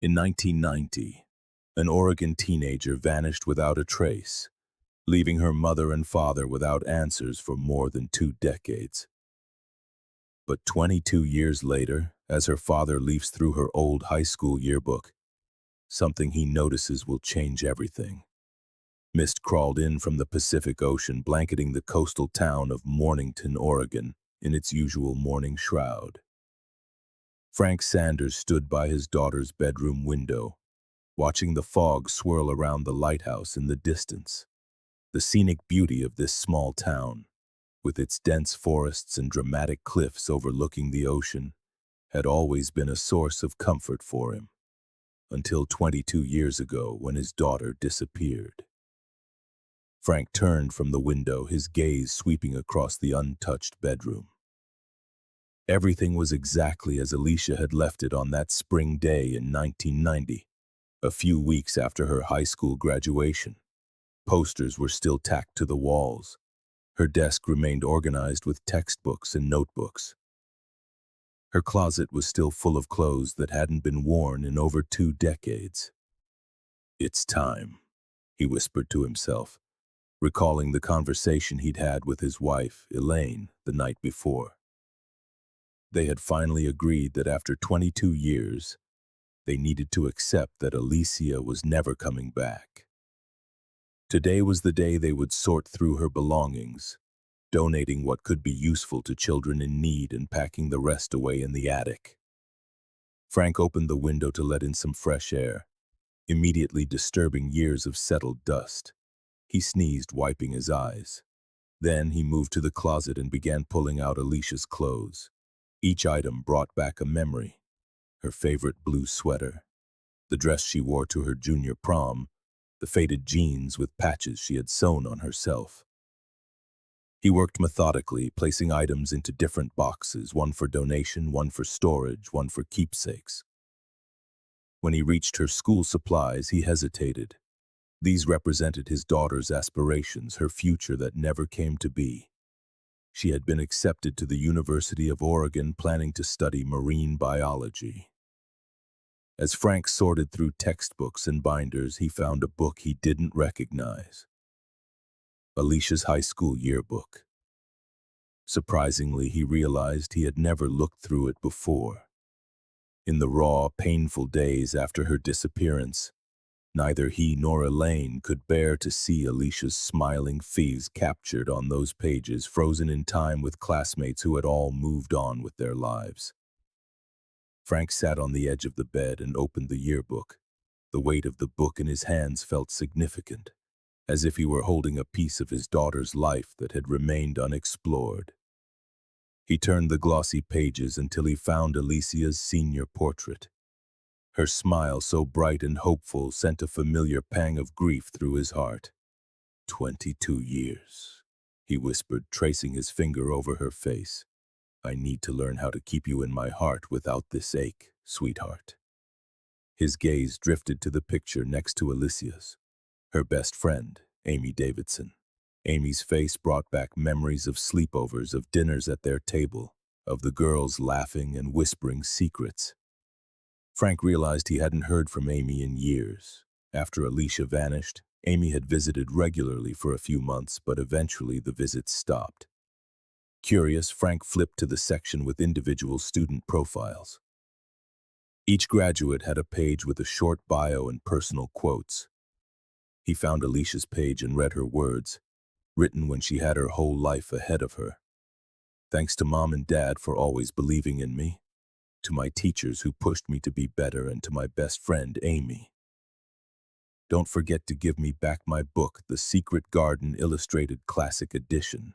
In 1990, an Oregon teenager vanished without a trace, leaving her mother and father without answers for more than 2 decades. But 22 years later, as her father leafs through her old high school yearbook, something he notices will change everything. Mist crawled in from the Pacific Ocean, blanketing the coastal town of Mornington, Oregon, in its usual morning shroud. Frank Sanders stood by his daughter's bedroom window, watching the fog swirl around the lighthouse in the distance. The scenic beauty of this small town, with its dense forests and dramatic cliffs overlooking the ocean, had always been a source of comfort for him, until 22 years ago when his daughter disappeared. Frank turned from the window, his gaze sweeping across the untouched bedroom. Everything was exactly as Alicia had left it on that spring day in 1990, a few weeks after her high school graduation. Posters were still tacked to the walls. Her desk remained organized with textbooks and notebooks. Her closet was still full of clothes that hadn't been worn in over 2 decades. "It's time," he whispered to himself, recalling the conversation he'd had with his wife, Elaine, the night before. They had finally agreed that after 22 years, they needed to accept that Alicia was never coming back. Today was the day they would sort through her belongings, donating what could be useful to children in need and packing the rest away in the attic. Frank opened the window to let in some fresh air, immediately disturbing years of settled dust. He sneezed, wiping his eyes. Then he moved to the closet and began pulling out Alicia's clothes. Each item brought back a memory: her favorite blue sweater, the dress she wore to her junior prom, the faded jeans with patches she had sewn on herself. He worked methodically, placing items into different boxes, one for donation, one for storage, one for keepsakes. When he reached her school supplies, he hesitated. These represented his daughter's aspirations, her future that never came to be. She had been accepted to the University of Oregon, planning to study marine biology. As Frank sorted through textbooks and binders, he found a book he didn't recognize: Alicia's high school yearbook. Surprisingly, he realized he had never looked through it before. In the raw, painful days after her disappearance, neither he nor Elaine could bear to see Alicia's smiling face captured on those pages, frozen in time with classmates who had all moved on with their lives. Frank sat on the edge of the bed and opened the yearbook. The weight of the book in his hands felt significant, as if he were holding a piece of his daughter's life that had remained unexplored. He turned the glossy pages until he found Alicia's senior portrait. Her smile, so bright and hopeful, sent a familiar pang of grief through his heart. 22 years, he whispered, tracing his finger over her face. "I need to learn how to keep you in my heart without this ache, sweetheart." His gaze drifted to the picture next to Alicia's, her best friend, Amy Davidson. Amy's face brought back memories of sleepovers, of dinners at their table, of the girls laughing and whispering secrets. Frank realized he hadn't heard from Amy in years. After Alicia vanished, Amy had visited regularly for a few months, but eventually the visits stopped. Curious, Frank flipped to the section with individual student profiles. Each graduate had a page with a short bio and personal quotes. He found Alicia's page and read her words, written when she had her whole life ahead of her. "Thanks to Mom and Dad for always believing in me, to my teachers who pushed me to be better, and to my best friend, Amy. Don't forget to give me back my book, The Secret Garden Illustrated Classic Edition.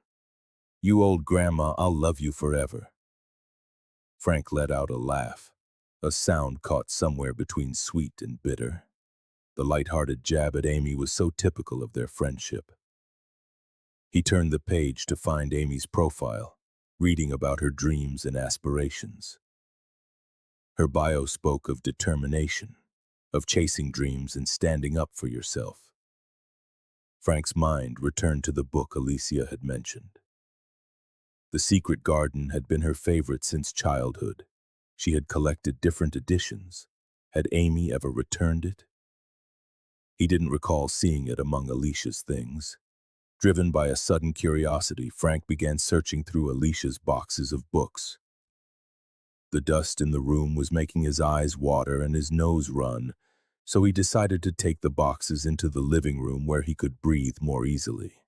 You old grandma, I'll love you forever." Frank let out a laugh, a sound caught somewhere between sweet and bitter. The light-hearted jab at Amy was so typical of their friendship. He turned the page to find Amy's profile, reading about her dreams and aspirations. Her bio spoke of determination, of chasing dreams and standing up for yourself. Frank's mind returned to the book Alicia had mentioned. The Secret Garden had been her favorite since childhood. She had collected different editions, Had Amy ever returned it? He didn't recall seeing it among Alicia's things. Driven by a sudden curiosity, Frank began searching through Alicia's boxes of books. The dust in the room was making his eyes water and his nose run, so he decided to take the boxes into the living room where he could breathe more easily.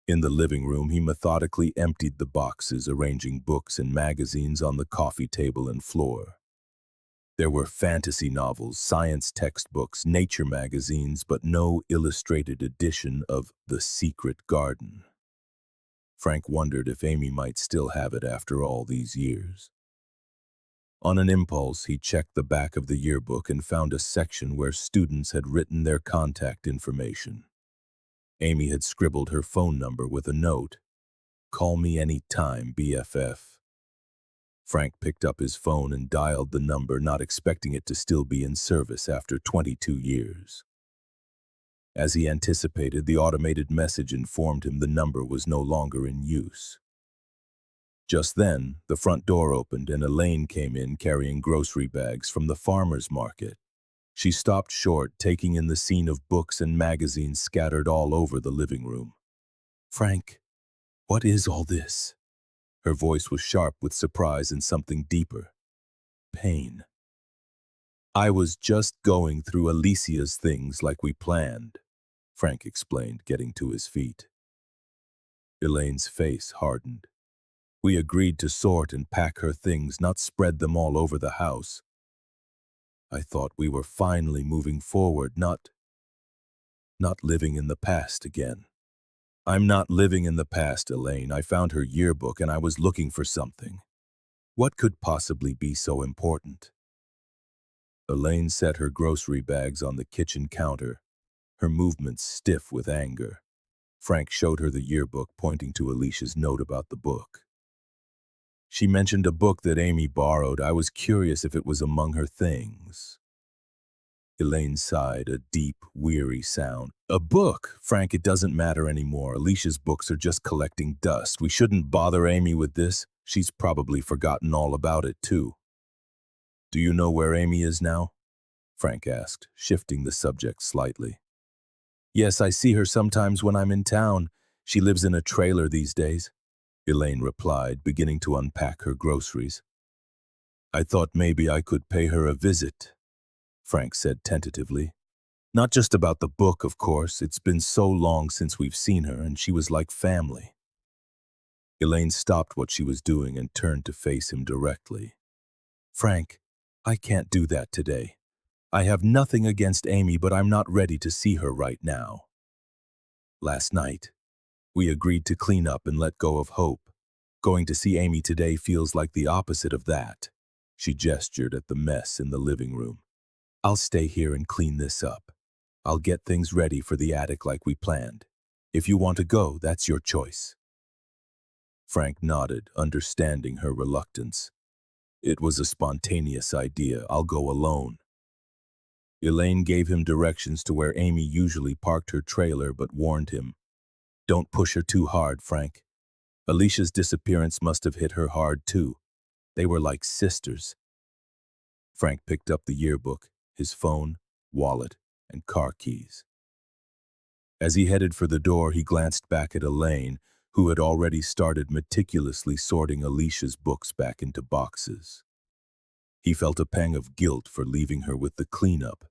In the living room, he methodically emptied the boxes, arranging books and magazines on the coffee table and floor. There were fantasy novels, science textbooks, nature magazines, but no illustrated edition of The Secret Garden. Frank wondered if Amy might still have it after all these years. On an impulse, he checked the back of the yearbook and found a section where students had written their contact information. Amy had scribbled her phone number with a note, "Call me any time, BFF." Frank picked up his phone and dialed the number, not expecting it to still be in service after 22 years. As he anticipated, the automated message informed him the number was no longer in use. Just then, the front door opened and Elaine came in carrying grocery bags from the farmer's market. She stopped short, taking in the scene of books and magazines scattered all over the living room. "Frank, what is all this?" Her voice was sharp with surprise and something deeper. Pain. "I was just going through Alicia's things like we planned," Frank explained, getting to his feet. Elaine's face hardened. "We agreed to sort and pack her things, not spread them all over the house. I thought we were finally moving forward, not living in the past again." "I'm not living in the past, Elaine. I found her yearbook and I was looking for something. What could possibly be so important?" Elaine set her grocery bags on the kitchen counter, her movements stiff with anger. Frank showed her the yearbook, pointing to Alicia's note about the book. "She mentioned a book that Amy borrowed. I was curious if it was among her things." Elaine sighed, a deep, weary sound. "A book? Frank, it doesn't matter anymore. Alicia's books are just collecting dust. We shouldn't bother Amy with this. She's probably forgotten all about it, too." "Do you know where Amy is now?" Frank asked, shifting the subject slightly. "Yes, I see her sometimes when I'm in town. She lives in a trailer these days," Elaine replied, beginning to unpack her groceries. "I thought maybe I could pay her a visit," Frank said tentatively. "Not just about the book, of course. It's been so long since we've seen her, and she was like family." Elaine stopped what she was doing and turned to face him directly. "Frank, I can't do that today. I have nothing against Amy, but I'm not ready to see her right now. Last night, we agreed to clean up and let go of hope. Going to see Amy today feels like the opposite of that." She gestured at the mess in the living room. "I'll stay here and clean this up. I'll get things ready for the attic like we planned. If you want to go, that's your choice." Frank nodded, understanding her reluctance. "It was a spontaneous idea. I'll go alone." Elaine gave him directions to where Amy usually parked her trailer, but warned him, "Don't push her too hard, Frank. Alicia's disappearance must have hit her hard, too. They were like sisters." Frank picked up the yearbook, his phone, wallet, and car keys. As he headed for the door, he glanced back at Elaine, who had already started meticulously sorting Alicia's books back into boxes. He felt a pang of guilt for leaving her with the cleanup,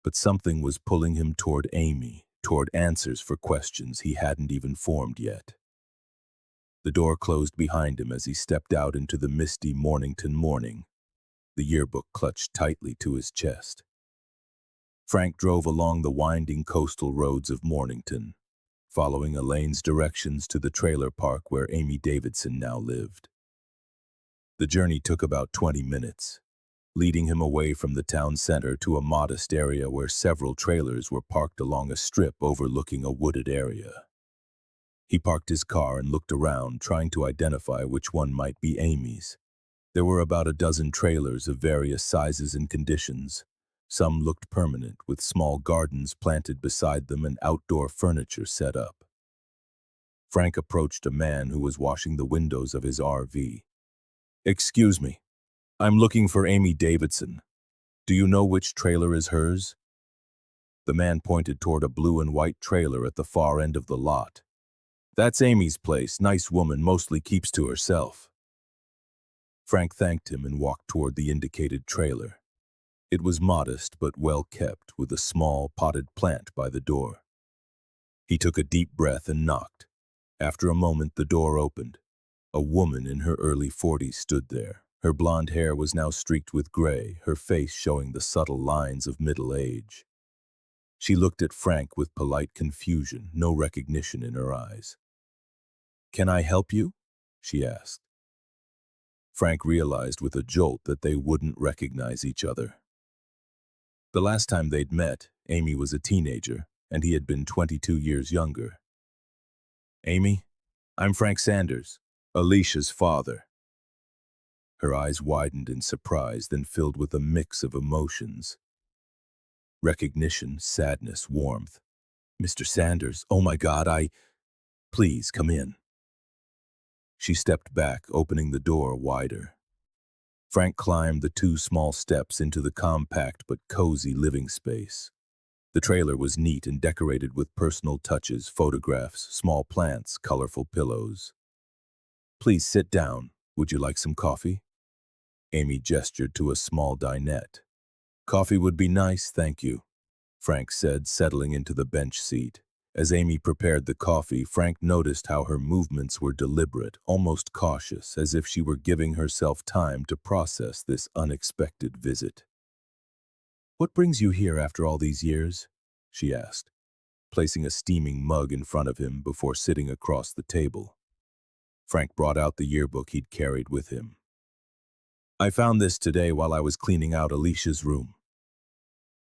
but something was pulling him toward Amy, toward answers for questions he hadn't even formed yet. The door closed behind him as he stepped out into the misty Mornington morning, the yearbook clutched tightly to his chest. Frank drove along the winding coastal roads of Mornington, following Elaine's directions to the trailer park where Amy Davidson now lived. The journey took about 20 minutes, leading him away from the town center to a modest area where several trailers were parked along a strip overlooking a wooded area. He parked his car and looked around, trying to identify which one might be Amy's. There were about a dozen trailers of various sizes and conditions. Some looked permanent, with small gardens planted beside them and outdoor furniture set up. Frank approached a man who was washing the windows of his RV. "Excuse me, I'm looking for Amy Davidson." Do you know which trailer is hers? The man pointed toward a blue and white trailer at the far end of the lot. That's Amy's place. Nice woman, mostly keeps to herself. Frank thanked him and walked toward the indicated trailer. It was modest but well kept, with a small potted plant by the door. He took a deep breath and knocked. After a moment, the door opened. A woman in her early 40s stood there. Her blonde hair was now streaked with gray, her face showing the subtle lines of middle age. She looked at Frank with polite confusion, no recognition in her eyes. "Can I help you?" she asked. Frank realized with a jolt that they wouldn't recognize each other. The last time they'd met, Amy was a teenager, and he had been 22 years younger. "Amy, I'm Frank Sanders, Alicia's father." Her eyes widened in surprise, then filled with a mix of emotions. Recognition, sadness, warmth. "Mr. Sanders, oh my God, Please, come in." She stepped back, opening the door wider. Frank climbed the 2 small steps into the compact but cozy living space. The trailer was neat and decorated with personal touches, photographs, small plants, colorful pillows. "Please sit down. Would you like some coffee?" Amy gestured to a small dinette. "Coffee would be nice, thank you," Frank said, settling into the bench seat. As Amy prepared the coffee, Frank noticed how her movements were deliberate, almost cautious, as if she were giving herself time to process this unexpected visit. "What brings you here after all these years?" she asked, placing a steaming mug in front of him before sitting across the table. Frank brought out the yearbook he'd carried with him. "I found this today while I was cleaning out Alicia's room.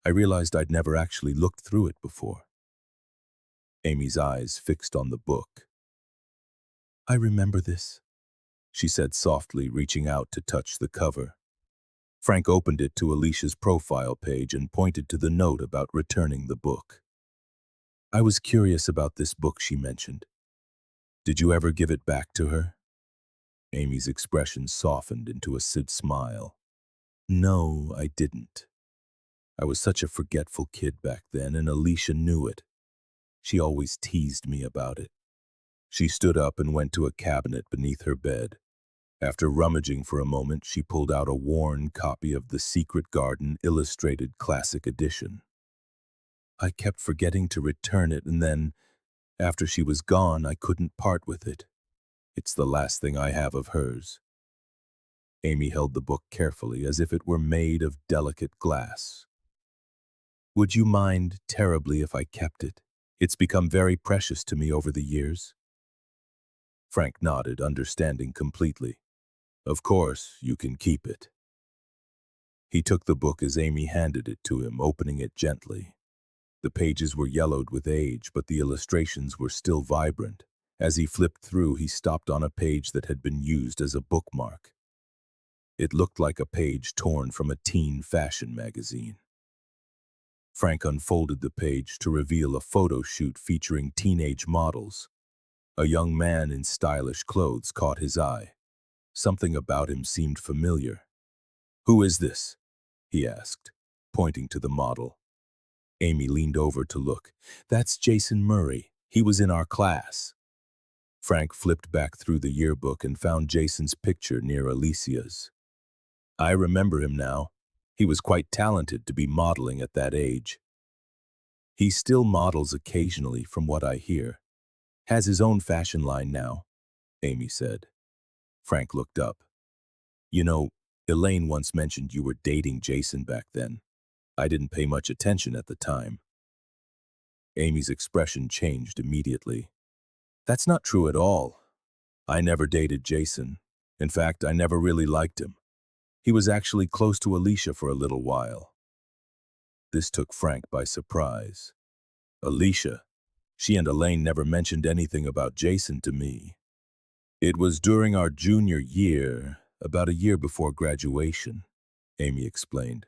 I realized I'd never actually looked through it before." Amy's eyes fixed on the book. "I remember this," she said softly, reaching out to touch the cover. Frank opened it to Alicia's profile page and pointed to the note about returning the book. "I was curious about this book she mentioned. Did you ever give it back to her?" Amy's expression softened into a sad smile. "No, I didn't. I was such a forgetful kid back then, and Alicia knew it. She always teased me about it." She stood up and went to a cabinet beneath her bed. After rummaging for a moment, she pulled out a worn copy of The Secret Garden Illustrated Classic Edition. "I kept forgetting to return it, and then, after she was gone, I couldn't part with it. It's the last thing I have of hers." Amy held the book carefully, as if it were made of delicate glass. "Would you mind terribly if I kept it? It's become very precious to me over the years." Frank nodded, understanding completely. "Of course, you can keep it." He took the book as Amy handed it to him, opening it gently. The pages were yellowed with age, but the illustrations were still vibrant. As he flipped through, he stopped on a page that had been used as a bookmark. It looked like a page torn from a teen fashion magazine. Frank unfolded the page to reveal a photo shoot featuring teenage models. A young man in stylish clothes caught his eye. Something about him seemed familiar. "Who is this?" he asked, pointing to the model. Amy leaned over to look. "That's Jason Murray. He was in our class." Frank flipped back through the yearbook and found Jason's picture near Alicia's. "I remember him now. He was quite talented to be modeling at that age." "He still models occasionally, from what I hear. Has his own fashion line now," Amy said. Frank looked up. "You know, Elaine once mentioned you were dating Jason back then. I didn't pay much attention at the time." Amy's expression changed immediately. "That's not true at all. I never dated Jason. In fact, I never really liked him. He was actually close to Alicia for a little while." This took Frank by surprise. "Alicia? She and Elaine never mentioned anything about Jason to me." "It was during our junior year, about a year before graduation," Amy explained.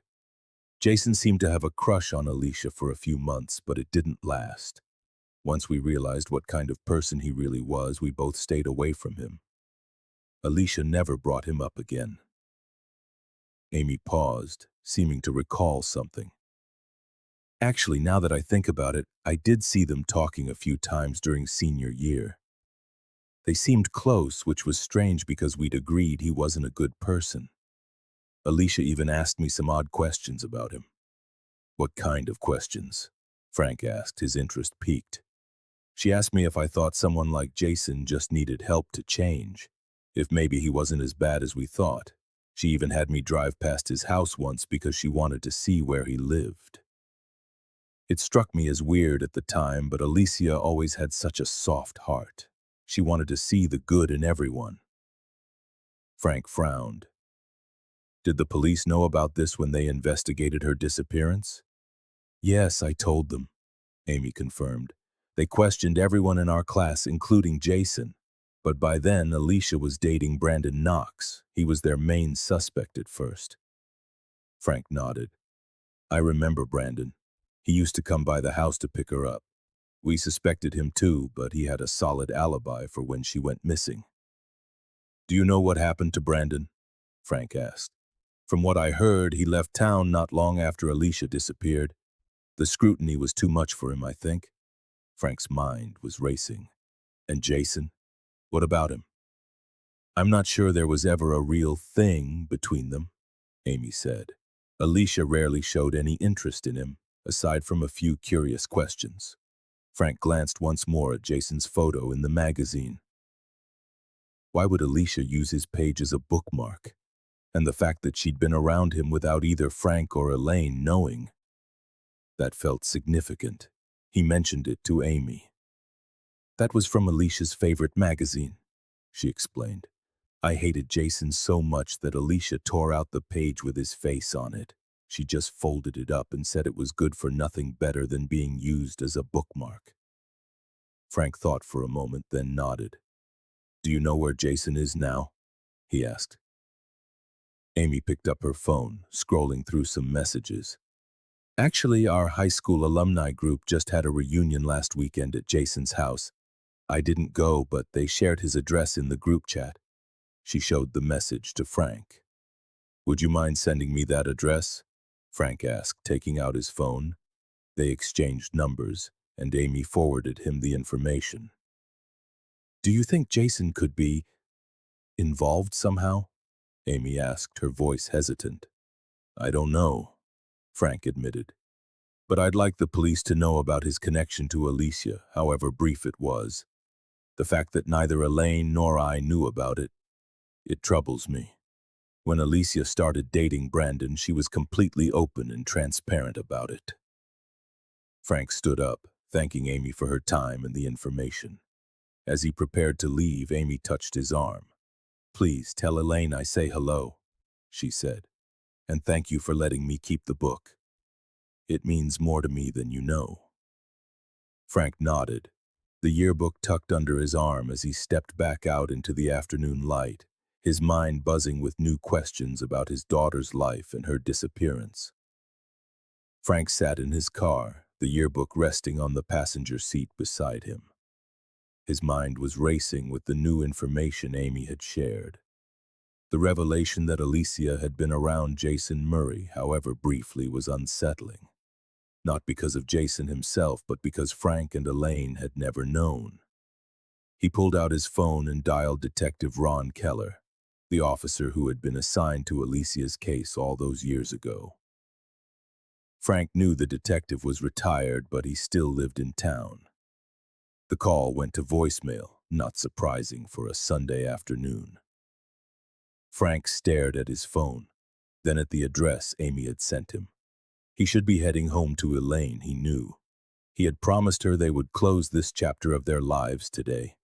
"Jason seemed to have a crush on Alicia for a few months, but it didn't last. Once we realized what kind of person he really was, we both stayed away from him. Alicia never brought him up again." Amy paused, seeming to recall something. Actually, now that I think about it, I did see them talking a few times during senior year. They seemed close, which was strange because we'd agreed he wasn't a good person. Alicia even asked me some odd questions about him. What kind of questions? Frank asked, his interest piqued. She asked me if I thought someone like Jason just needed help to change, if maybe he wasn't as bad as we thought. She even had me drive past his house once because she wanted to see where he lived. It struck me as weird at the time, but Alicia always had such a soft heart. She wanted to see the good in everyone. Frank frowned. Did the police know about this when they investigated her disappearance? Yes, I told them, Amy confirmed. They questioned everyone in our class, including Jason. But by then, Alicia was dating Brandon Knox. He was their main suspect at first. Frank nodded. I remember Brandon. He used to come by the house to pick her up. We suspected him too, but he had a solid alibi for when she went missing. Do you know what happened to Brandon? Frank asked. From what I heard, he left town not long after Alicia disappeared. The scrutiny was too much for him, I think. Frank's mind was racing. And Jason? What about him? I'm not sure there was ever a real thing between them, Amy said. Alicia rarely showed any interest in him, aside from a few curious questions. Frank glanced once more at Jason's photo in the magazine. Why would Alicia use his page as a bookmark? And the fact that she'd been around him without either Frank or Elaine knowing. That felt significant. He mentioned it to Amy. That was from Alicia's favorite magazine, she explained. I hated Jason so much that Alicia tore out the page with his face on it. She just folded it up and said it was good for nothing better than being used as a bookmark. Frank thought for a moment, then nodded. Do you know where Jason is now? He asked. Amy picked up her phone, scrolling through some messages. Actually, our high school alumni group just had a reunion last weekend at Jason's house. I didn't go, but they shared his address in the group chat. She showed the message to Frank. Would you mind sending me that address? Frank asked, taking out his phone. They exchanged numbers, and Amy forwarded him the information. Do you think Jason could be involved somehow? Amy asked, her voice hesitant. I don't know, Frank admitted. But I'd like the police to know about his connection to Alicia, however brief it was. The fact that neither Elaine nor I knew about it, it troubles me. When Alicia started dating Brandon, she was completely open and transparent about it. Frank stood up, thanking Amy for her time and the information. As he prepared to leave, Amy touched his arm. Please tell Elaine I say hello, she said, and thank you for letting me keep the book. It means more to me than you know. Frank nodded, the yearbook tucked under his arm as he stepped back out into the afternoon light, his mind buzzing with new questions about his daughter's life and her disappearance. Frank sat in his car, the yearbook resting on the passenger seat beside him. His mind was racing with the new information Amy had shared. The revelation that Alicia had been around Jason Murray, however briefly, was unsettling. Not because of Jason himself, but because Frank and Elaine had never known. He pulled out his phone and dialed Detective Ron Keller, the officer who had been assigned to Alicia's case all those years ago. Frank knew the detective was retired, but he still lived in town. The call went to voicemail, not surprising for a Sunday afternoon. Frank stared at his phone, then at the address Amy had sent him. He should be heading home to Elaine, he knew. He had promised her they would close this chapter of their lives today.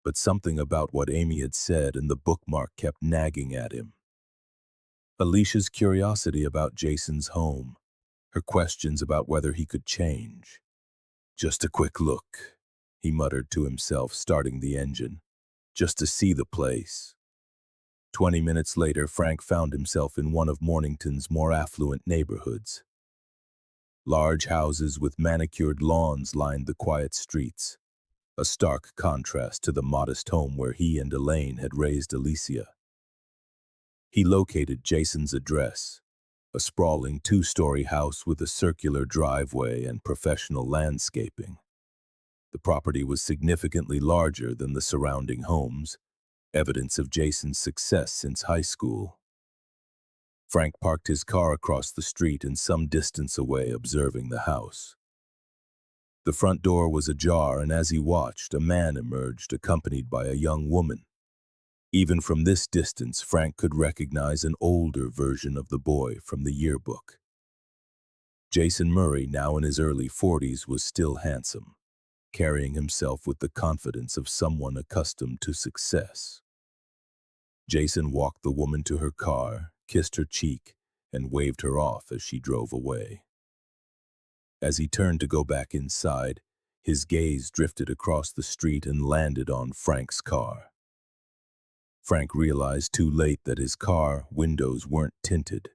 But something about what Amy had said and the bookmark kept nagging at him. Alicia's curiosity about Jason's home, her questions about whether he could change. Just a quick look, he muttered to himself, starting the engine, just to see the place. 20 minutes later, Frank found himself in one of Mornington's more affluent neighborhoods. Large houses with manicured lawns lined the quiet streets, a stark contrast to the modest home where he and Elaine had raised Alicia. He located Jason's address, a sprawling two-story house with a circular driveway and professional landscaping. The property was significantly larger than the surrounding homes, evidence of Jason's success since high school. Frank parked his car across the street and some distance away, observing the house. The front door was ajar, and as he watched, a man emerged accompanied by a young woman. Even from this distance, Frank could recognize an older version of the boy from the yearbook. Jason Murray, now in his early 40s, was still handsome, carrying himself with the confidence of someone accustomed to success. Jason walked the woman to her car, kissed her cheek, and waved her off as she drove away. As he turned to go back inside, his gaze drifted across the street and landed on Frank's car. Frank realized too late that his car windows weren't tinted,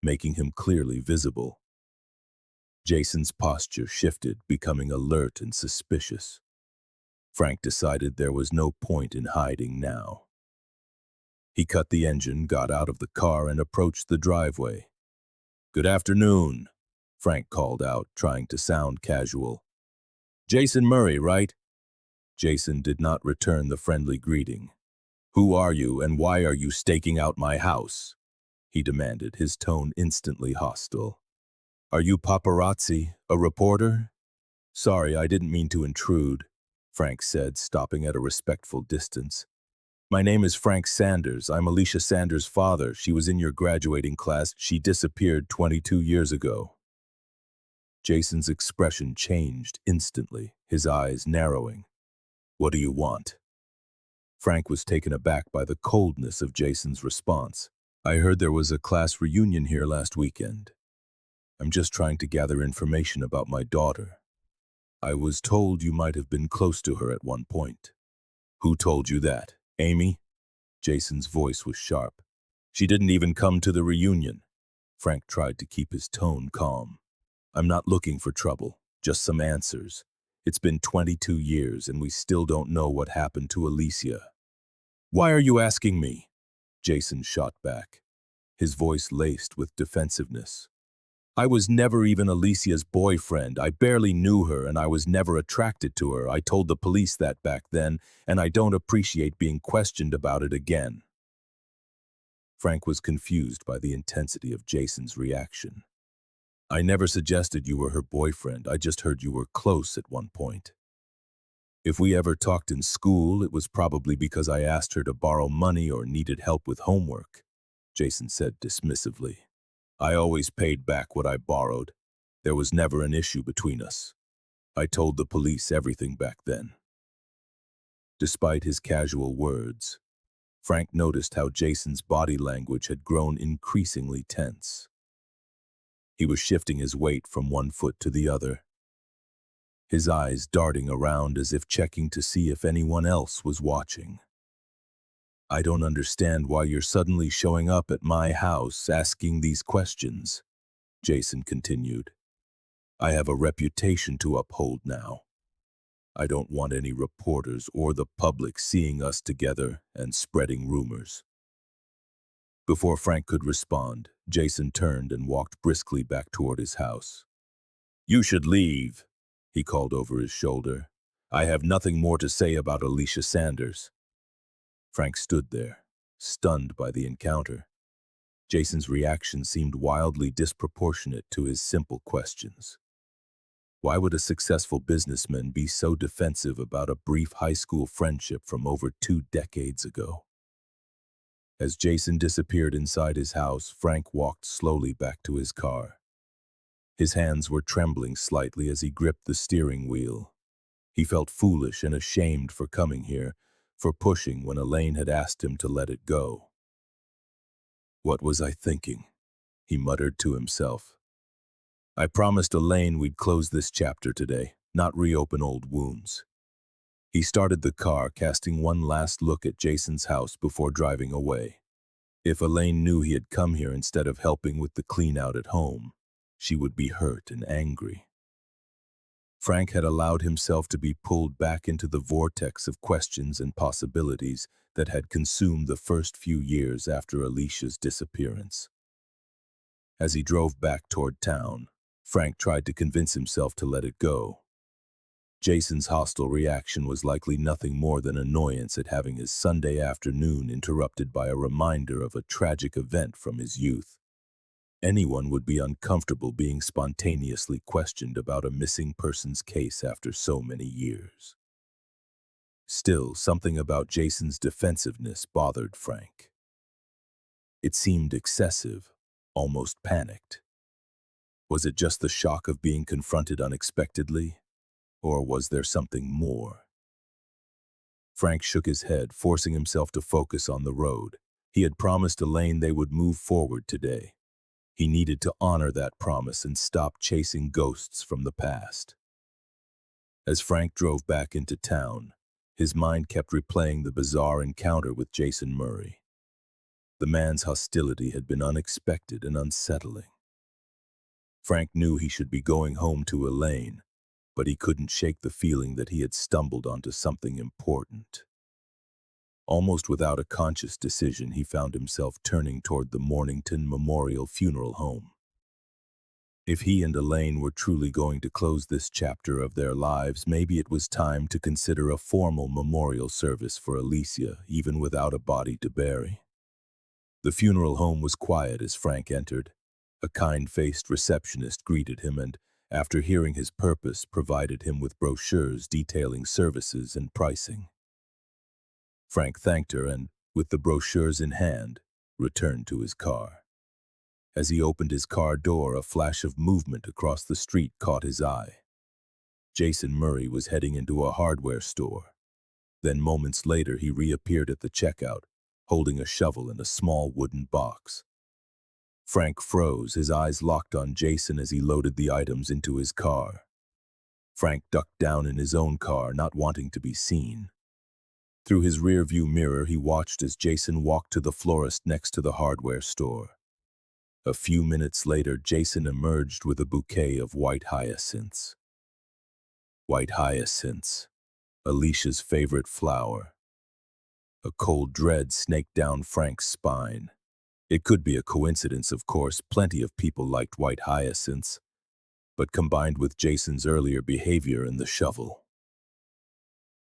making him clearly visible. Jason's posture shifted, becoming alert and suspicious. Frank decided there was no point in hiding now. He cut the engine, got out of the car, and approached the driveway. "Good afternoon," Frank called out, trying to sound casual. "Jason Murray, right?" Jason did not return the friendly greeting. "Who are you, and why are you staking out my house?" he demanded, his tone instantly hostile. "Are you paparazzi, a reporter?" "Sorry, I didn't mean to intrude," Frank said, stopping at a respectful distance. "My name is Frank Sanders. I'm Alicia Sanders' father. She was in your graduating class. She disappeared 22 years ago." Jason's expression changed instantly, his eyes narrowing. "What do you want?" Frank was taken aback by the coldness of Jason's response. "I heard there was a class reunion here last weekend. I'm just trying to gather information about my daughter. I was told you might have been close to her at one point." "Who told you that? Amy?" Jason's voice was sharp. "She didn't even come to the reunion." Frank tried to keep his tone calm. "I'm not looking for trouble, just some answers. It's been 22 years and we still don't know what happened to Alicia." "Why are you asking me?" Jason shot back, his voice laced with defensiveness. "I was never even Alicia's boyfriend. I barely knew her and I was never attracted to her. I told the police that back then, and I don't appreciate being questioned about it again." Frank was confused by the intensity of Jason's reaction. "I never suggested you were her boyfriend. I just heard you were close at one point. If we ever talked in school, it was probably because I asked her to borrow money or needed help with homework," Jason said dismissively. "I always paid back what I borrowed. There was never an issue between us. I told the police everything back then." Despite his casual words, Frank noticed how Jason's body language had grown increasingly tense. He was shifting his weight from one foot to the other, his eyes darting around as if checking to see if anyone else was watching. "I don't understand why you're suddenly showing up at my house asking these questions," Jason continued. "I have a reputation to uphold now. I don't want any reporters or the public seeing us together and spreading rumors." Before Frank could respond, Jason turned and walked briskly back toward his house. "You should leave," he called over his shoulder. "I have nothing more to say about Alicia Sanders." Frank stood there, stunned by the encounter. Jason's reaction seemed wildly disproportionate to his simple questions. Why would a successful businessman be so defensive about a brief high school friendship from over 2 decades ago? As Jason disappeared inside his house, Frank walked slowly back to his car. His hands were trembling slightly as he gripped the steering wheel. He felt foolish and ashamed for coming here, for pushing when Elaine had asked him to let it go. "What was I thinking?" he muttered to himself. "I promised Elaine we'd close this chapter today, not reopen old wounds." He started the car, casting one last look at Jason's house before driving away. If Elaine knew he had come here instead of helping with the clean-out at home, she would be hurt and angry. Frank had allowed himself to be pulled back into the vortex of questions and possibilities that had consumed the first few years after Alicia's disappearance. As he drove back toward town, Frank tried to convince himself to let it go. Jason's hostile reaction was likely nothing more than annoyance at having his Sunday afternoon interrupted by a reminder of a tragic event from his youth. Anyone would be uncomfortable being spontaneously questioned about a missing persons case after so many years. Still, something about Jason's defensiveness bothered Frank. It seemed excessive, almost panicked. Was it just the shock of being confronted unexpectedly, or was there something more? Frank shook his head, forcing himself to focus on the road. He had promised Elaine they would move forward today. He needed to honor that promise and stop chasing ghosts from the past. As Frank drove back into town, his mind kept replaying the bizarre encounter with Jason Murray. The man's hostility had been unexpected and unsettling. Frank knew he should be going home to Elaine, but he couldn't shake the feeling that he had stumbled onto something important. Almost without a conscious decision, he found himself turning toward the Mornington Memorial Funeral Home. If he and Elaine were truly going to close this chapter of their lives, maybe it was time to consider a formal memorial service for Alicia, even without a body to bury. The funeral home was quiet as Frank entered. A kind-faced receptionist greeted him and, after hearing his purpose, provided him with brochures detailing services and pricing. Frank thanked her and, with the brochures in hand, returned to his car. As he opened his car door, a flash of movement across the street caught his eye. Jason Murray was heading into a hardware store. Then moments later, he reappeared at the checkout, holding a shovel and a small wooden box. Frank froze, his eyes locked on Jason as he loaded the items into his car. Frank ducked down in his own car, not wanting to be seen. Through his rearview mirror, he watched as Jason walked to the florist next to the hardware store. A few minutes later, Jason emerged with a bouquet of white hyacinths. White hyacinths, Alicia's favorite flower. A cold dread snaked down Frank's spine. It could be a coincidence, of course. Plenty of people liked white hyacinths, but combined with Jason's earlier behavior and the shovel.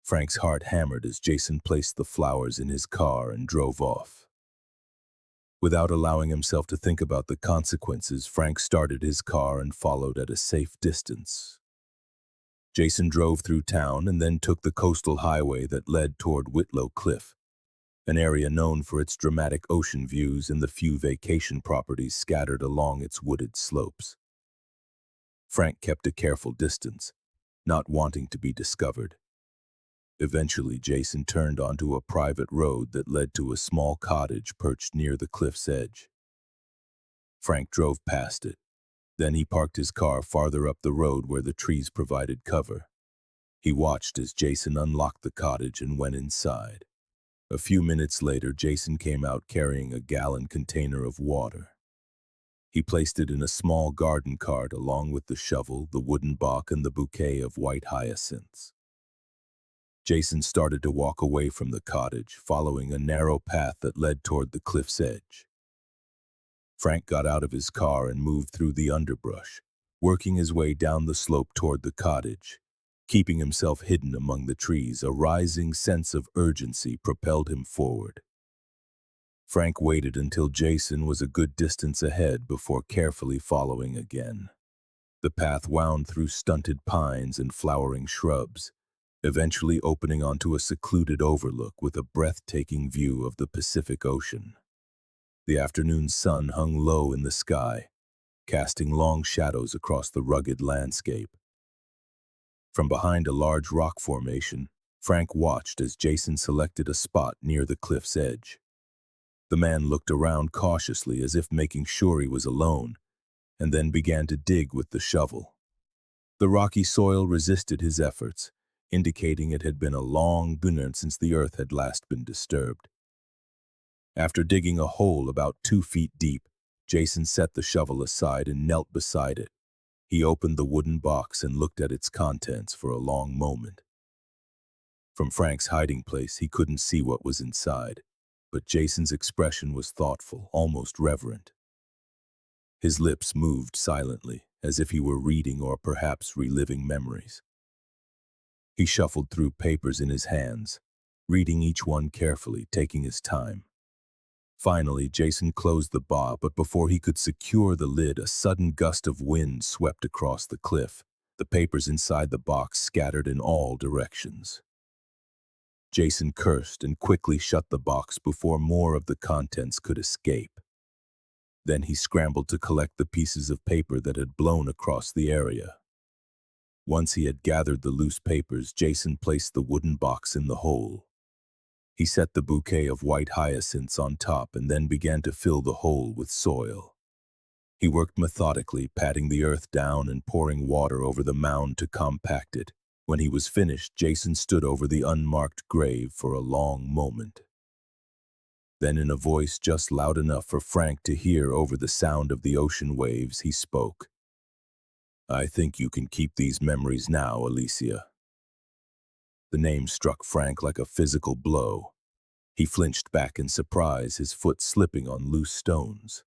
Frank's heart hammered as Jason placed the flowers in his car and drove off. Without allowing himself to think about the consequences, Frank started his car and followed at a safe distance. Jason drove through town and then took the coastal highway that led toward Whitlow Cliff, an area known for its dramatic ocean views and the few vacation properties scattered along its wooded slopes. Frank kept a careful distance, not wanting to be discovered. Eventually, Jason turned onto a private road that led to a small cottage perched near the cliff's edge. Frank drove past it. Then he parked his car farther up the road where the trees provided cover. He watched as Jason unlocked the cottage and went inside. A few minutes later, Jason came out carrying a gallon container of water. He placed it in a small garden cart along with the shovel, the wooden box, and the bouquet of white hyacinths. Jason started to walk away from the cottage, following a narrow path that led toward the cliff's edge. Frank got out of his car and moved through the underbrush, working his way down the slope toward the cottage. Keeping himself hidden among the trees, a rising sense of urgency propelled him forward. Frank waited until Jason was a good distance ahead before carefully following again. The path wound through stunted pines and flowering shrubs, eventually opening onto a secluded overlook with a breathtaking view of the Pacific Ocean. The afternoon sun hung low in the sky, casting long shadows across the rugged landscape. From behind a large rock formation, Frank watched as Jason selected a spot near the cliff's edge. The man looked around cautiously as if making sure he was alone, and then began to dig with the shovel. The rocky soil resisted his efforts, indicating it had been a long time since the earth had last been disturbed. After digging a hole about 2 feet deep, Jason set the shovel aside and knelt beside it. He opened the wooden box and looked at its contents for a long moment. From Frank's hiding place, he couldn't see what was inside, but Jason's expression was thoughtful, almost reverent. His lips moved silently, as if he were reading or perhaps reliving memories. He shuffled through papers in his hands, reading each one carefully, taking his time. Finally, Jason closed the box, but before he could secure the lid, a sudden gust of wind swept across the cliff. The papers inside the box scattered in all directions. Jason cursed and quickly shut the box before more of the contents could escape. Then he scrambled to collect the pieces of paper that had blown across the area. Once he had gathered the loose papers, Jason placed the wooden box in the hole. He set the bouquet of white hyacinths on top and then began to fill the hole with soil. He worked methodically, patting the earth down and pouring water over the mound to compact it. When he was finished, Jason stood over the unmarked grave for a long moment. Then, in a voice just loud enough for Frank to hear over the sound of the ocean waves, he spoke. "I think you can keep these memories now, Alicia." The name struck Frank like a physical blow. He flinched back in surprise, his foot slipping on loose stones.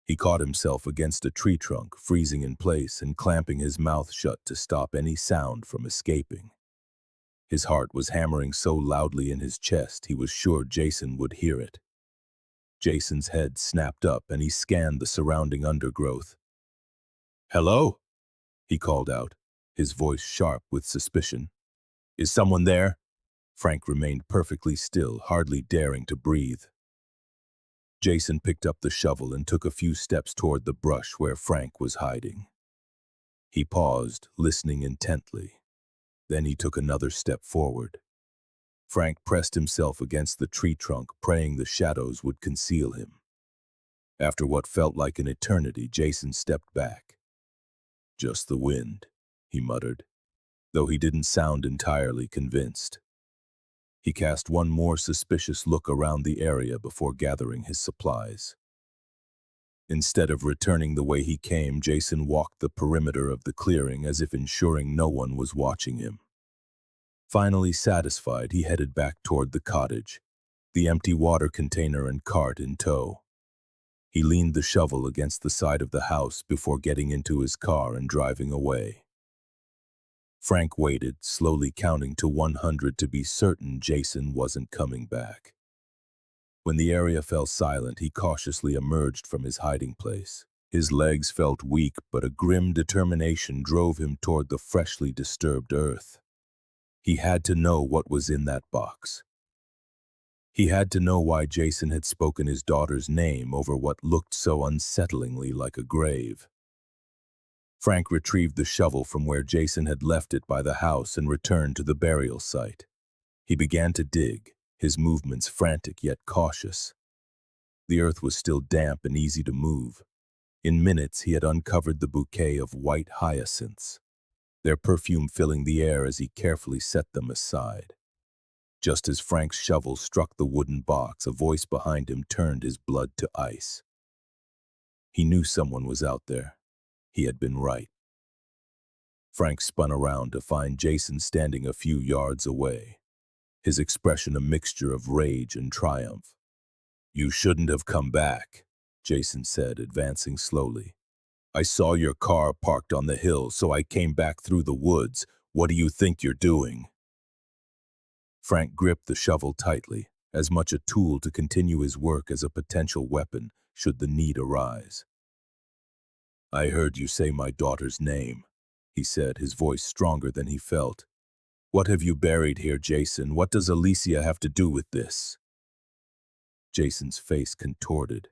He caught himself against a tree trunk, freezing in place and clamping his mouth shut to stop any sound from escaping. His heart was hammering so loudly in his chest he was sure Jason would hear it. Jason's head snapped up and he scanned the surrounding undergrowth. "Hello?" he called out, his voice sharp with suspicion. "Is someone there?" Frank remained perfectly still, hardly daring to breathe. Jason picked up the shovel and took a few steps toward the brush where Frank was hiding. He paused, listening intently. Then he took another step forward. Frank pressed himself against the tree trunk, praying the shadows would conceal him. After what felt like an eternity, Jason stepped back. "Just the wind," he muttered, though he didn't sound entirely convinced. He cast one more suspicious look around the area before gathering his supplies. Instead of returning the way he came, Jason walked the perimeter of the clearing as if ensuring no one was watching him. Finally satisfied, he headed back toward the cottage, the empty water container and cart in tow. He leaned the shovel against the side of the house before getting into his car and driving away. Frank waited, slowly counting to 100 to be certain Jason wasn't coming back. When the area fell silent, he cautiously emerged from his hiding place. His legs felt weak, but a grim determination drove him toward the freshly disturbed earth. He had to know what was in that box. He had to know why Jason had spoken his daughter's name over what looked so unsettlingly like a grave. Frank retrieved the shovel from where Jason had left it by the house and returned to the burial site. He began to dig, his movements frantic yet cautious. The earth was still damp and easy to move. In minutes, he had uncovered the bouquet of white hyacinths, their perfume filling the air as he carefully set them aside. Just as Frank's shovel struck the wooden box, a voice behind him turned his blood to ice. He knew someone was out there. He had been right. Frank spun around to find Jason standing a few yards away, his expression a mixture of rage and triumph. "You shouldn't have come back," Jason said, advancing slowly. "I saw your car parked on the hill, so I came back through the woods. What do you think you're doing?" Frank gripped the shovel tightly, as much a tool to continue his work as a potential weapon should the need arise. "I heard you say my daughter's name," he said, his voice stronger than he felt. "What have you buried here, Jason? What does Alicia have to do with this?" Jason's face contorted.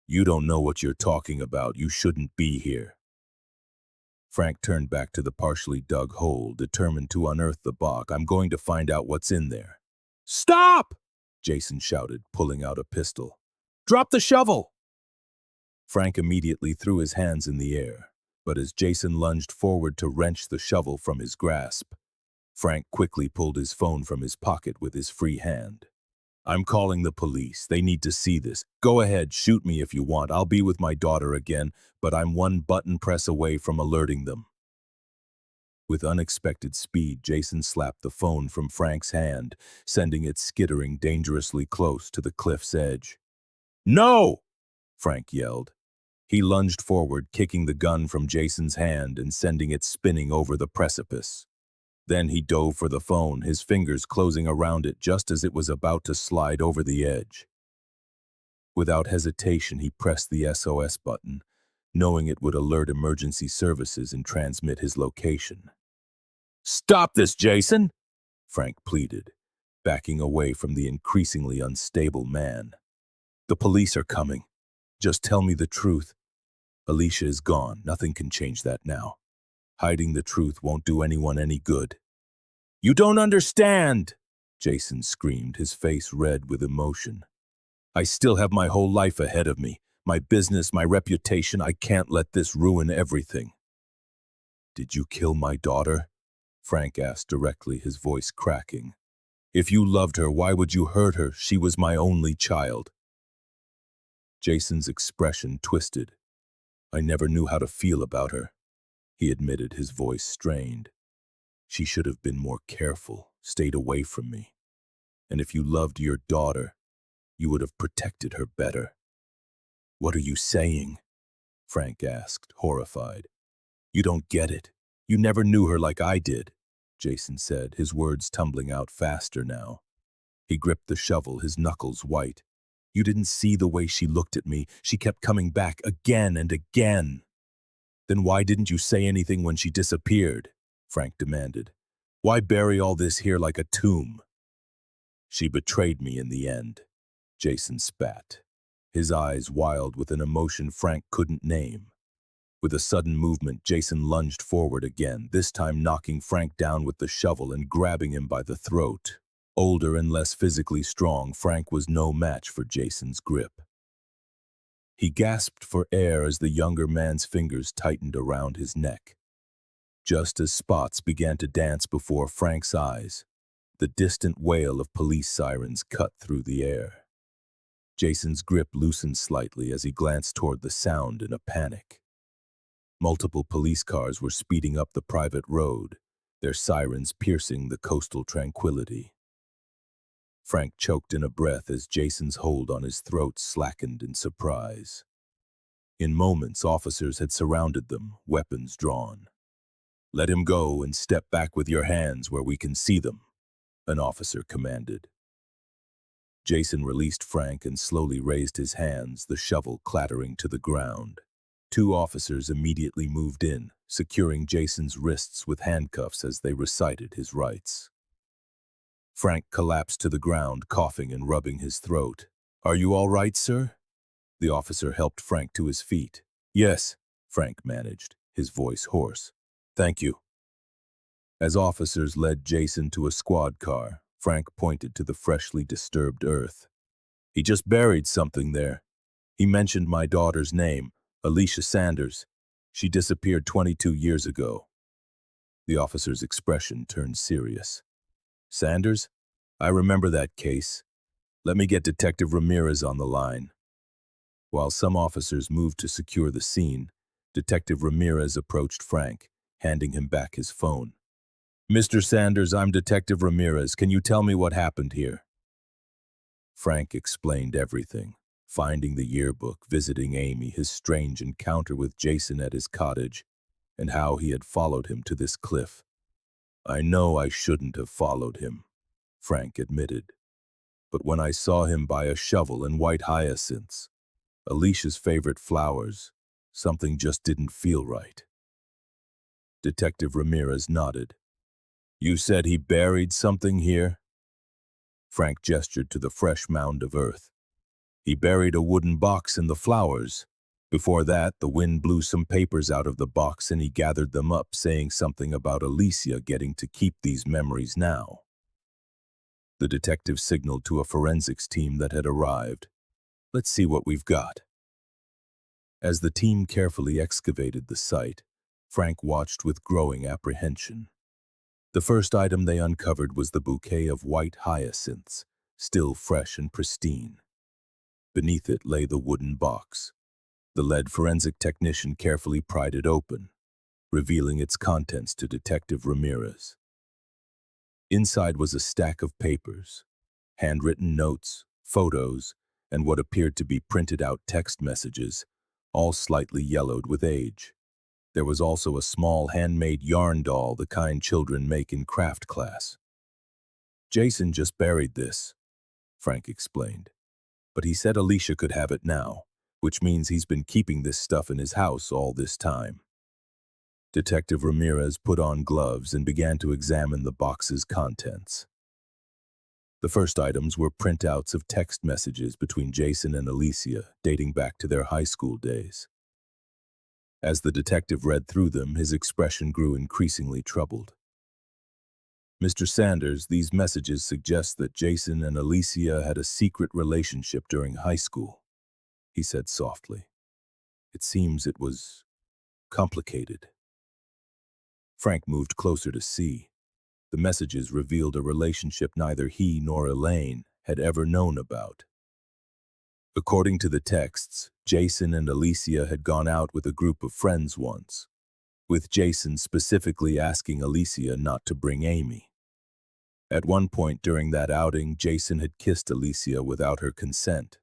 "You don't know what you're talking about. You shouldn't be here." Frank turned back to the partially dug hole, determined to unearth the box. "I'm going to find out what's in there." "Stop!" Jason shouted, pulling out a pistol. "Drop the shovel!" Frank immediately threw his hands in the air, but as Jason lunged forward to wrench the shovel from his grasp, Frank quickly pulled his phone from his pocket with his free hand. "I'm calling the police. They need to see this. Go ahead, shoot me if you want. I'll be with my daughter again, but I'm one button press away from alerting them." With unexpected speed, Jason slapped the phone from Frank's hand, sending it skittering dangerously close to the cliff's edge. "No!" Frank yelled. He lunged forward, kicking the gun from Jason's hand and sending it spinning over the precipice. Then he dove for the phone, his fingers closing around it just as it was about to slide over the edge. Without hesitation, he pressed the SOS button, knowing it would alert emergency services and transmit his location. "Stop this, Jason!" Frank pleaded, backing away from the increasingly unstable man. "The police are coming. Just tell me the truth. Alicia is gone. Nothing can change that now. Hiding the truth won't do anyone any good." "You don't understand!" Jason screamed, his face red with emotion. "I still have my whole life ahead of me. My business, my reputation. I can't let this ruin everything." "Did you kill my daughter?" Frank asked directly, his voice cracking. "If you loved her, why would you hurt her? She was my only child." Jason's expression twisted. "I never knew how to feel about her," he admitted, his voice strained. "She should have been more careful, stayed away from me. And if you loved your daughter, you would have protected her better." "What are you saying?" Frank asked, horrified. "You don't get it. You never knew her like I did," Jason said, his words tumbling out faster now. He gripped the shovel, his knuckles white. "You didn't see the way she looked at me. She kept coming back again and again." "Then why didn't you say anything when she disappeared?" Frank demanded. "Why bury all this here like a tomb?" "She betrayed me in the end," Jason spat, his eyes wild with an emotion Frank couldn't name. With a sudden movement, Jason lunged forward again, this time knocking Frank down with the shovel and grabbing him by the throat. Older and less physically strong, Frank was no match for Jason's grip. He gasped for air as the younger man's fingers tightened around his neck. Just as spots began to dance before Frank's eyes, the distant wail of police sirens cut through the air. Jason's grip loosened slightly as he glanced toward the sound in a panic. Multiple police cars were speeding up the private road, their sirens piercing the coastal tranquility. Frank choked in a breath as Jason's hold on his throat slackened in surprise. In moments, officers had surrounded them, weapons drawn. "Let him go and step back with your hands where we can see them," an officer commanded. Jason released Frank and slowly raised his hands, the shovel clattering to the ground. Two officers immediately moved in, securing Jason's wrists with handcuffs as they recited his rights. Frank collapsed to the ground, coughing and rubbing his throat. "Are you all right, sir?" The officer helped Frank to his feet. "Yes," Frank managed, his voice hoarse. "Thank you." As officers led Jason to a squad car, Frank pointed to the freshly disturbed earth. "He just buried something there. He mentioned my daughter's name, Alicia Sanders. She disappeared 22 years ago." The officer's expression turned serious. "Sanders? I remember that case. Let me get Detective Ramirez on the line." While some officers moved to secure the scene, Detective Ramirez approached Frank, handing him back his phone. "Mr. Sanders, I'm Detective Ramirez. Can you tell me what happened here?" Frank explained everything, finding the yearbook, visiting Amy, his strange encounter with Jason at his cottage, and how he had followed him to this cliff. "I know I shouldn't have followed him," Frank admitted. "But when I saw him by a shovel and white hyacinths, Alicia's favorite flowers, something just didn't feel right." Detective Ramirez nodded. "You said he buried something here?" Frank gestured to the fresh mound of earth. "He buried a wooden box in the flowers. Before that, the wind blew some papers out of the box and he gathered them up, saying something about Alicia getting to keep these memories now." The detective signaled to a forensics team that had arrived. "Let's see what we've got." As the team carefully excavated the site, Frank watched with growing apprehension. The first item they uncovered was the bouquet of white hyacinths, still fresh and pristine. Beneath it lay the wooden box. The lead forensic technician carefully pried it open, revealing its contents to Detective Ramirez. Inside was a stack of papers, handwritten notes, photos, and what appeared to be printed out text messages, all slightly yellowed with age. There was also a small handmade yarn doll, the kind children make in craft class. Jason just buried this, Frank explained. But he said Alicia could have it now, which means he's been keeping this stuff in his house all this time. Detective Ramirez put on gloves and began to examine the box's contents. The first items were printouts of text messages between Jason and Alicia dating back to their high school days. As the detective read through them, his expression grew increasingly troubled. Mr. Sanders, these messages suggest that Jason and Alicia had a secret relationship during high school, he said softly. It seems it was complicated. Frank moved closer to see. The messages revealed a relationship neither he nor Elaine had ever known about. According to the texts, Jason and Alicia had gone out with a group of friends once, with Jason specifically asking Alicia not to bring Amy. At one point during that outing, Jason had kissed Alicia without her consent.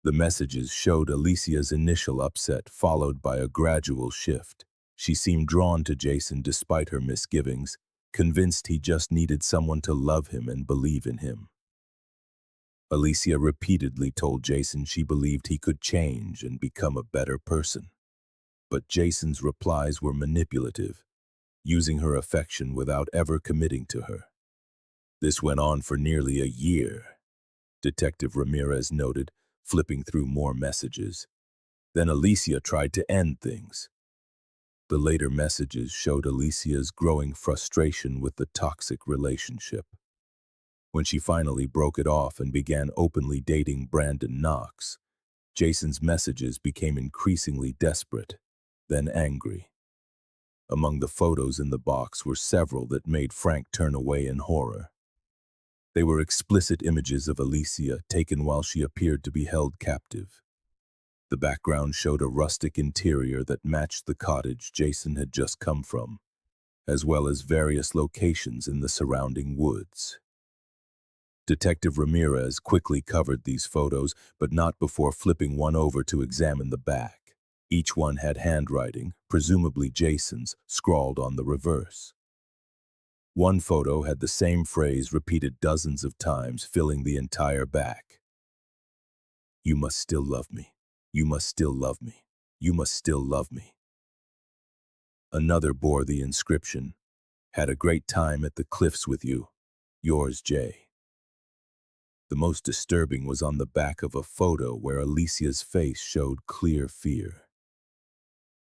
The messages showed Alicia's initial upset, followed by a gradual shift. She seemed drawn to Jason despite her misgivings, convinced he just needed someone to love him and believe in him. Alicia repeatedly told Jason she believed he could change and become a better person. But Jason's replies were manipulative, using her affection without ever committing to her. This went on for nearly a year, Detective Ramirez noted, flipping through more messages. Then Alicia tried to end things. The later messages showed Alicia's growing frustration with the toxic relationship. When she finally broke it off and began openly dating Brandon Knox, Jason's messages became increasingly desperate, then angry. Among the photos in the box were several that made Frank turn away in horror. They were explicit images of Alicia taken while she appeared to be held captive. The background showed a rustic interior that matched the cottage Jason had just come from, as well as various locations in the surrounding woods. Detective Ramirez quickly covered these photos, but not before flipping one over to examine the back. Each one had handwriting, presumably Jason's, scrawled on the reverse. One photo had the same phrase repeated dozens of times, filling the entire back. "You must still love me. You must still love me. You must still love me." Another bore the inscription, "Had a great time at the cliffs with you. Yours, Jay." The most disturbing was on the back of a photo where Alicia's face showed clear fear.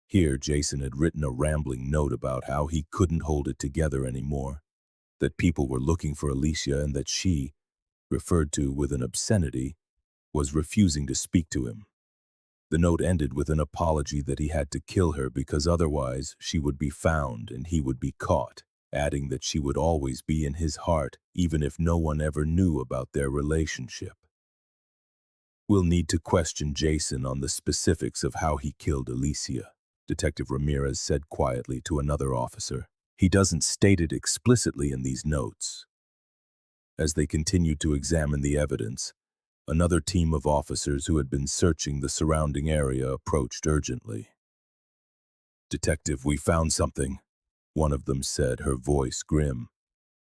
Here, Jason had written a rambling note about how he couldn't hold it together anymore, that people were looking for Alicia and that she, referred to with an obscenity, was refusing to speak to him. The note ended with an apology that he had to kill her because otherwise she would be found and he would be caught, adding that she would always be in his heart even if no one ever knew about their relationship. "We'll need to question Jason on the specifics of how he killed Alicia," Detective Ramirez said quietly to another officer. "He doesn't state it explicitly in these notes." As they continued to examine the evidence, another team of officers who had been searching the surrounding area approached urgently. "Detective, we found something," one of them said, her voice grim.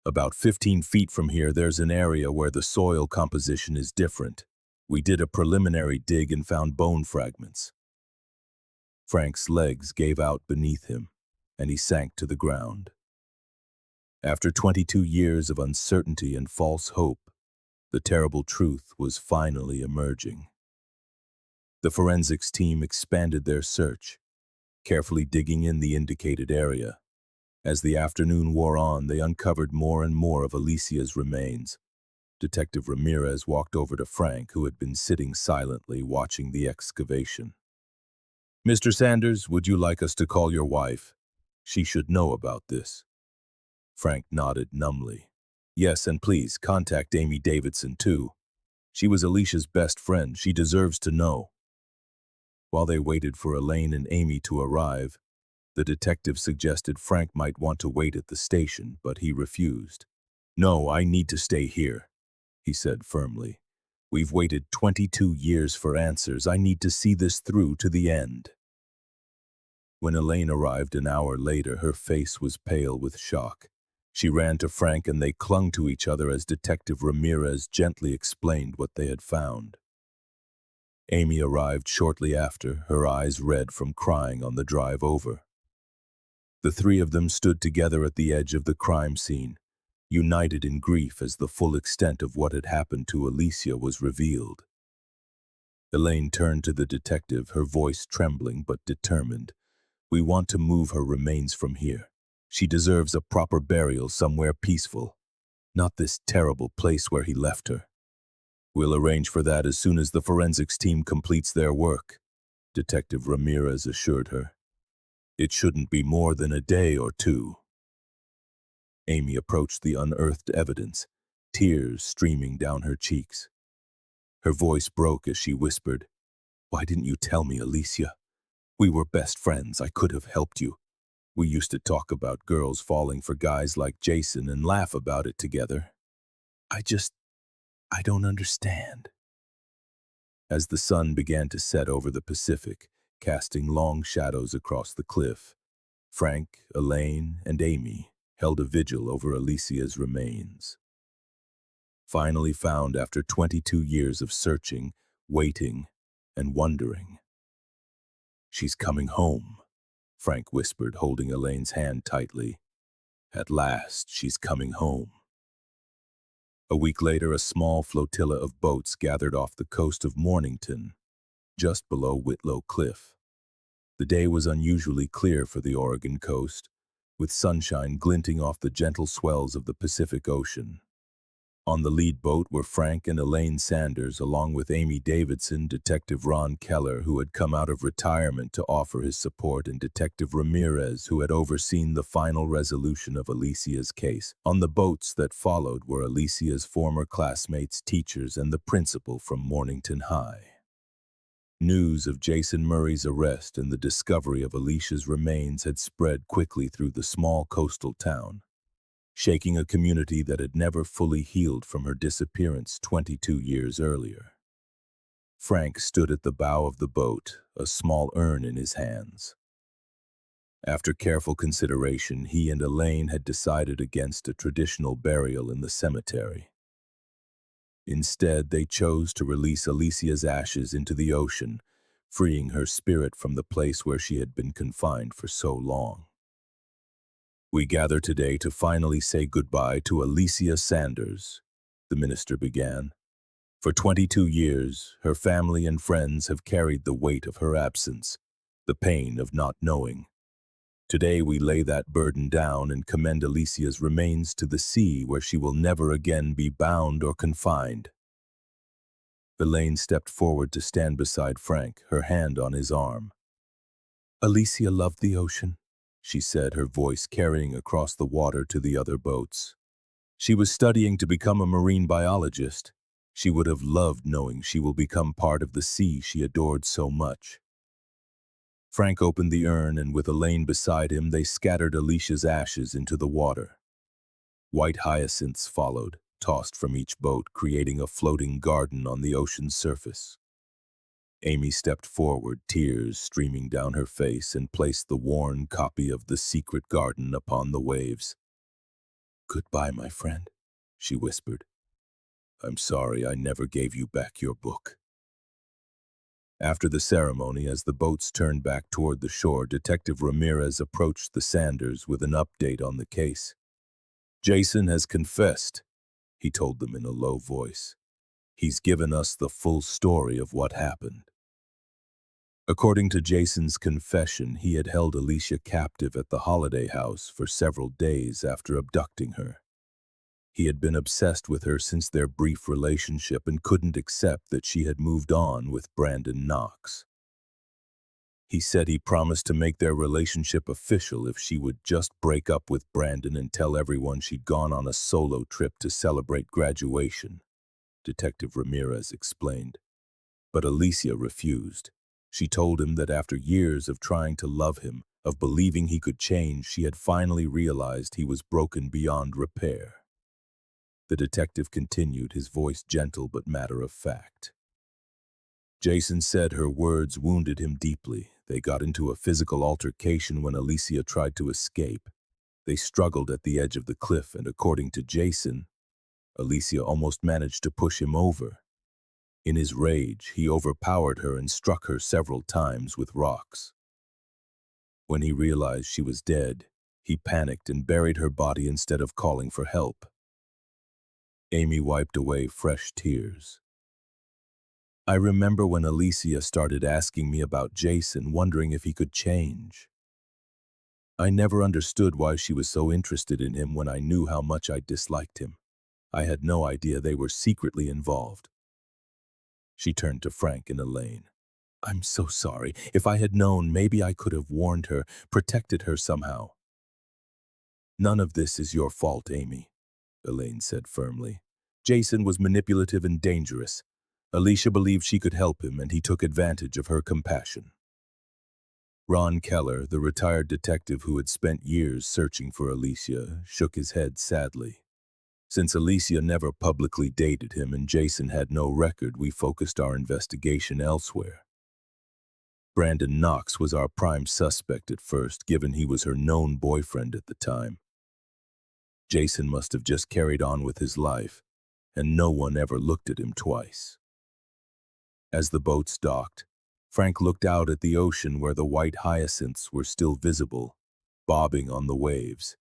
"About 15 feet from here, there's an area where the soil composition is different. We did a preliminary dig and found bone fragments." Frank's legs gave out beneath him, and he sank to the ground. After 22 years of uncertainty and false hope, the terrible truth was finally emerging. The forensics team expanded their search, carefully digging in the indicated area. As the afternoon wore on, they uncovered more and more of Alicia's remains. Detective Ramirez walked over to Frank, who had been sitting silently watching the excavation. "Mr. Sanders, would you like us to call your wife? She should know about this." Frank nodded numbly. "Yes, and please contact Amy Davidson, too. She was Alicia's best friend. She deserves to know." While they waited for Elaine and Amy to arrive, the detective suggested Frank might want to wait at the station, but he refused. "No, I need to stay here," he said firmly. "We've waited 22 years for answers. I need to see this through to the end." When Elaine arrived an hour later, her face was pale with shock. She ran to Frank and they clung to each other as Detective Ramirez gently explained what they had found. Amy arrived shortly after, her eyes red from crying on the drive over. The three of them stood together at the edge of the crime scene, united in grief as the full extent of what had happened to Alicia was revealed. Elaine turned to the detective, her voice trembling but determined. "We want to move her remains from here. She deserves a proper burial somewhere peaceful, not this terrible place where he left her. We'll arrange for that as soon as the forensics team completes their work," Detective Ramirez assured her. "It shouldn't be more than a day or two." Amy approached the unearthed evidence, tears streaming down her cheeks. Her voice broke as she whispered, "Why didn't you tell me, Alicia? We were best friends. I could have helped you. We used to talk about girls falling for guys like Jason and laugh about it together. I don't understand." As the sun began to set over the Pacific, casting long shadows across the cliff, Frank, Elaine, and Amy held a vigil over Alicia's remains. Finally found after 22 years of searching, waiting, and wondering. "She's coming home," Frank whispered, holding Elaine's hand tightly. "At last, she's coming home." A week later, a small flotilla of boats gathered off the coast of Mornington, just below Whitlow Cliff. The day was unusually clear for the Oregon coast, with sunshine glinting off the gentle swells of the Pacific Ocean. On the lead boat were Frank and Elaine Sanders, along with Amy Davidson, Detective Ron Keller, who had come out of retirement to offer his support, and Detective Ramirez, who had overseen the final resolution of Alicia's case. On the boats that followed were Alicia's former classmates, teachers, and the principal from Mornington High. News of Jason Murray's arrest and the discovery of Alicia's remains had spread quickly through the small coastal town, shaking a community that had never fully healed from her disappearance 22 years earlier. Frank stood at the bow of the boat, a small urn in his hands. After careful consideration, he and Elaine had decided against a traditional burial in the cemetery. Instead, they chose to release Alicia's ashes into the ocean, freeing her spirit from the place where she had been confined for so long. "We gather today to finally say goodbye to Alicia Sanders," the minister began. "For 22 years, her family and friends have carried the weight of her absence, the pain of not knowing. Today we lay that burden down and commend Alicia's remains to the sea, where she will never again be bound or confined." Elaine stepped forward to stand beside Frank, her hand on his arm. "Alicia loved the ocean," she said, her voice carrying across the water to the other boats. "She was studying to become a marine biologist. She would have loved knowing she will become part of the sea she adored so much." Frank opened the urn, and with Elaine beside him, they scattered Alicia's ashes into the water. White hyacinths followed, tossed from each boat, creating a floating garden on the ocean's surface. Amy stepped forward, tears streaming down her face, and placed the worn copy of The Secret Garden upon the waves. "Goodbye, my friend," she whispered. "I'm sorry I never gave you back your book." After the ceremony, as the boats turned back toward the shore, Detective Ramirez approached the Sanders with an update on the case. "Jason has confessed," he told them in a low voice. "He's given us the full story of what happened." According to Jason's confession, he had held Alicia captive at the holiday house for several days after abducting her. He had been obsessed with her since their brief relationship and couldn't accept that she had moved on with Brandon Knox. He said he promised to make their relationship official if she would just break up with Brandon and tell everyone she'd gone on a solo trip to celebrate graduation, Detective Ramirez explained. But Alicia refused. She told him that after years of trying to love him, of believing he could change, she had finally realized he was broken beyond repair. The detective continued, his voice gentle but matter-of-fact. "Jason said her words wounded him deeply, They got into a physical altercation when Alicia tried to escape. They struggled at the edge of the cliff, and according to Jason, Alicia almost managed to push him over. In his rage, he overpowered her and struck her several times with rocks. When he realized she was dead, he panicked and buried her body instead of calling for help. Amy wiped away fresh tears. I remember when Alicia started asking me about Jason, wondering if he could change. I never understood why she was so interested in him when I knew how much I disliked him. I had no idea they were secretly involved. She turned to Frank and Elaine. I'm so sorry. If I had known, maybe I could have warned her, protected her somehow. None of this is your fault, Amy, Elaine said firmly. Jason was manipulative and dangerous. Alicia believed she could help him, and he took advantage of her compassion. Ron Keller, the retired detective who had spent years searching for Alicia, shook his head sadly. Since Alicia never publicly dated him and Jason had no record, we focused our investigation elsewhere. Brandon Knox was our prime suspect at first, given he was her known boyfriend at the time. Jason must have just carried on with his life, and no one ever looked at him twice. As the boats docked, Frank looked out at the ocean where the white hyacinths were still visible, bobbing on the waves.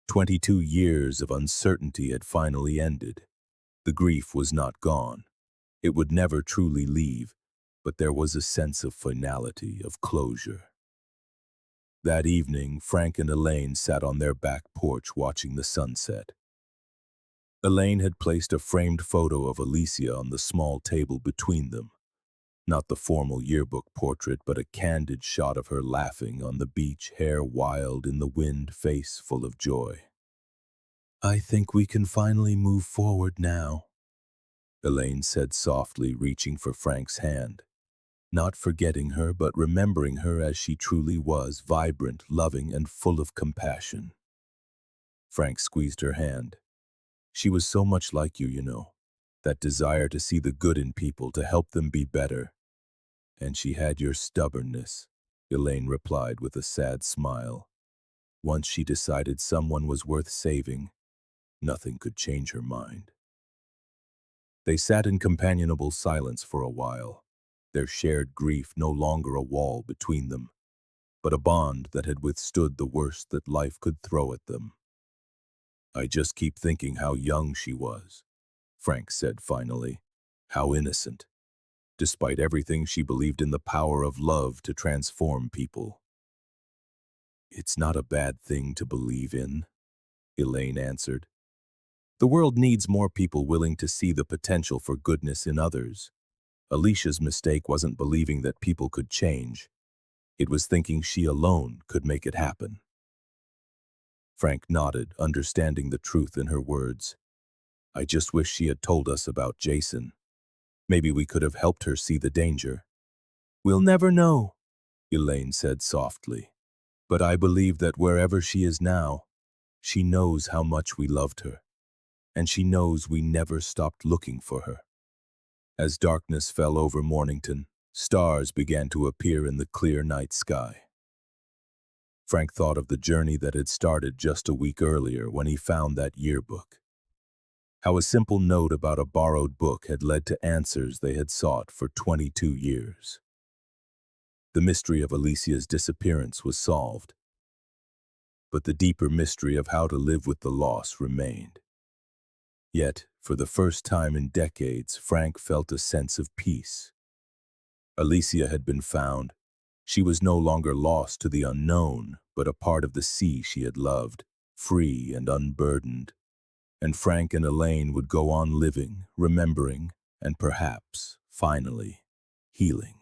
22 years of uncertainty had finally ended. The grief was not gone. It would never truly leave, but there was a sense of finality, of closure. That evening, Frank and Elaine sat on their back porch watching the sunset. Elaine had placed a framed photo of Alicia on the small table between them. Not the formal yearbook portrait, but a candid shot of her laughing on the beach, hair wild in the wind, face full of joy. I think we can finally move forward now, Elaine said softly, reaching for Frank's hand. Not forgetting her, but remembering her as she truly was, vibrant, loving, and full of compassion. Frank squeezed her hand. She was so much like you, that desire to see the good in people, to help them be better. And she had your stubbornness, Elaine replied with a sad smile. Once she decided someone was worth saving, nothing could change her mind. They sat in companionable silence for a while, their shared grief no longer a wall between them, but a bond that had withstood the worst that life could throw at them. I just keep thinking how young she was, Frank said finally. How innocent. Despite everything, she believed in the power of love to transform people. It's not a bad thing to believe in, Elaine answered. The world needs more people willing to see the potential for goodness in others. Alicia's mistake wasn't believing that people could change. It was thinking she alone could make it happen. Frank nodded, understanding the truth in her words. I just wish she had told us about Jason. Maybe we could have helped her see the danger. We'll never know, Elaine said softly. But I believe that wherever she is now, she knows how much we loved her, and she knows we never stopped looking for her. As darkness fell over Mornington, stars began to appear in the clear night sky. Frank thought of the journey that had started just a week earlier when he found that yearbook. How a simple note about a borrowed book had led to answers they had sought for 22 years. The mystery of Alicia's disappearance was solved, but the deeper mystery of how to live with the loss remained. Yet, for the first time in decades, Frank felt a sense of peace. Alicia had been found. She was no longer lost to the unknown, but a part of the sea she had loved, free and unburdened. And Frank and Elaine would go on living, remembering, and perhaps, finally, healing.